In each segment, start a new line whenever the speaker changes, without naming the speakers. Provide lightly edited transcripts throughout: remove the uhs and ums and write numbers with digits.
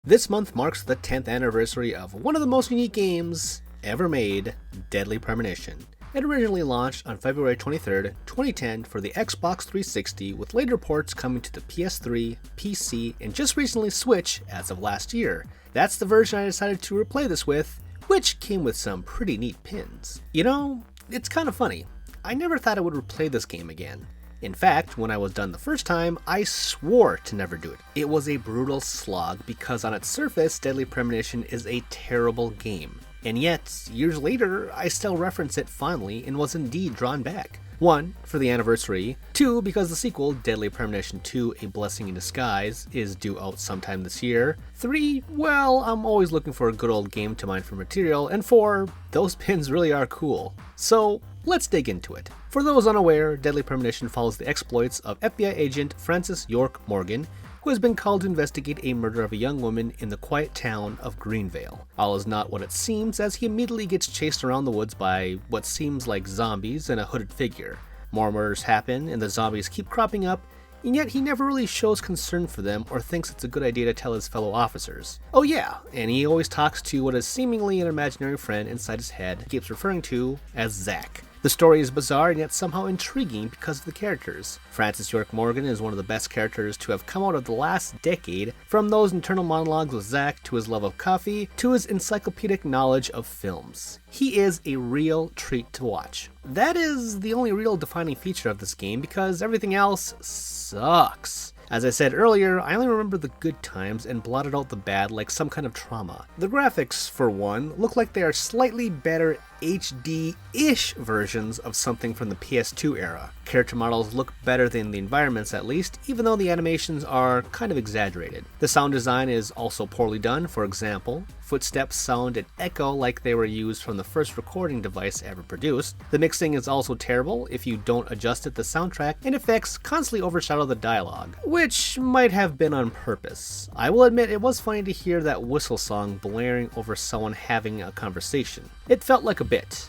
This month marks the 10th anniversary of one of the most unique games ever made, Deadly Premonition. It originally launched on February 23rd, 2010 for the Xbox 360, with later ports coming to the PS3, PC, and just recently Switch as of last year. That's the version I decided to replay this with, which came with some pretty neat pins. You know, it's kind of funny. I never thought I would replay this game again. In fact, when I was done the first time, I swore to never do it. It was a brutal slog because on its surface, Deadly Premonition is a terrible game. And yet, years later, I still reference it fondly and was indeed drawn back. 1, for the anniversary. 2, because the sequel, Deadly Premonition 2, A Blessing in Disguise, is due out sometime this year. 3, well, I'm always looking for a good old game to mine for material. And 4, those pins really are cool. So, let's dig into it. For those unaware, Deadly Premonition follows the exploits of FBI agent Francis York Morgan, who has been called to investigate a murder of a young woman in the quiet town of Greenvale. All is not what it seems, as he immediately gets chased around the woods by what seems like zombies and a hooded figure. More murders happen, and the zombies keep cropping up, and yet he never really shows concern for them or thinks it's a good idea to tell his fellow officers. Oh yeah, and he always talks to what is seemingly an imaginary friend inside his head he keeps referring to as Zach. The story is bizarre and yet somehow intriguing because of the characters. Francis York Morgan is one of the best characters to have come out of the last decade, from those internal monologues with Zach to his love of coffee to his encyclopedic knowledge of films. He is a real treat to watch. That is the only real defining feature of this game because everything else sucks. As I said earlier, I only remember the good times and blotted out the bad like some kind of trauma. The graphics, for one, look like they are slightly better HD-ish versions of something from the PS2 era. Character models look better than the environments at least, even though the animations are kind of exaggerated. The sound design is also poorly done. For example, footsteps sound and echo like they were used from the first recording device ever produced. The mixing is also terrible. If you don't adjust it, the soundtrack and effects constantly overshadow the dialogue, which might have been on purpose. I will admit it was funny to hear that whistle song blaring over someone having a conversation. It felt like a bit,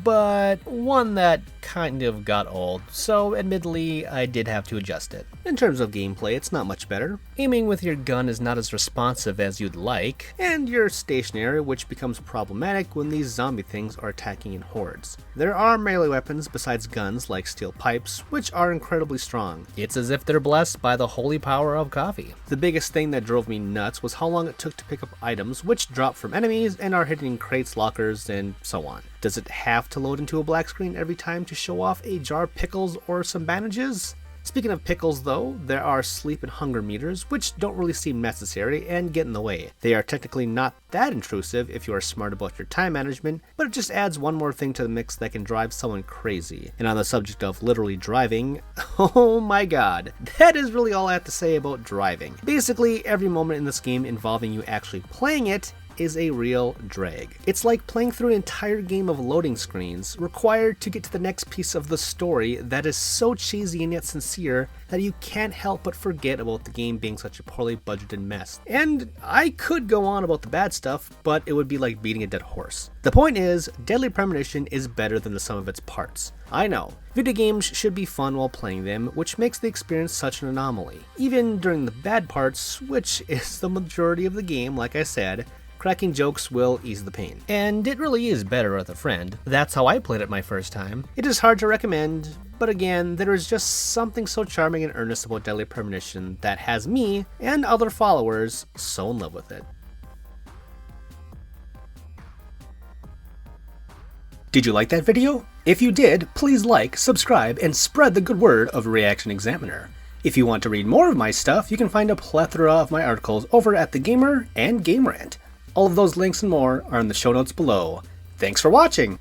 but one that kind of got old, so admittedly I did have to adjust it. In terms of gameplay, it's not much better. Aiming with your gun is not as responsive as you'd like, and you're stationary, which becomes problematic when these zombie things are attacking in hordes. There are melee weapons besides guns like steel pipes, which are incredibly strong. It's as if they're blessed by the holy power of coffee. The biggest thing that drove me nuts was how long it took to pick up items which drop from enemies and are hidden in crates, lockers, and so on. Does it have to load into a black screen every time to show off a jar of pickles or some bandages? Speaking of pickles though, there are sleep and hunger meters, which don't really seem necessary and get in the way. They are technically not that intrusive if you are smart about your time management, but it just adds one more thing to the mix that can drive someone crazy. And on the subject of literally driving, oh my god, that is really all I have to say about driving. Basically, every moment in this game involving you actually playing it is a real drag. It's like playing through an entire game of loading screens required to get to the next piece of the story that is so cheesy and yet sincere that you can't help but forget about the game being such a poorly budgeted mess. And I could go on about the bad stuff, but it would be like beating a dead horse. The point is, Deadly Premonition is better than the sum of its parts. I know, video games should be fun while playing them, which makes the experience such an anomaly. Even during the bad parts, which is the majority of the game, like I said, cracking jokes will ease the pain. And it really is better with a friend. That's how I played it my first time. It is hard to recommend, but again, there is just something so charming and earnest about Deadly Premonition that has me and other followers so in love with it. Did you like that video? If you did, please like, subscribe, and spread the good word of ReActionExaminer. If you want to read more of my stuff, you can find a plethora of my articles over at TheGamer and Game Rant. All of those links and more are in the show notes below. Thanks for watching!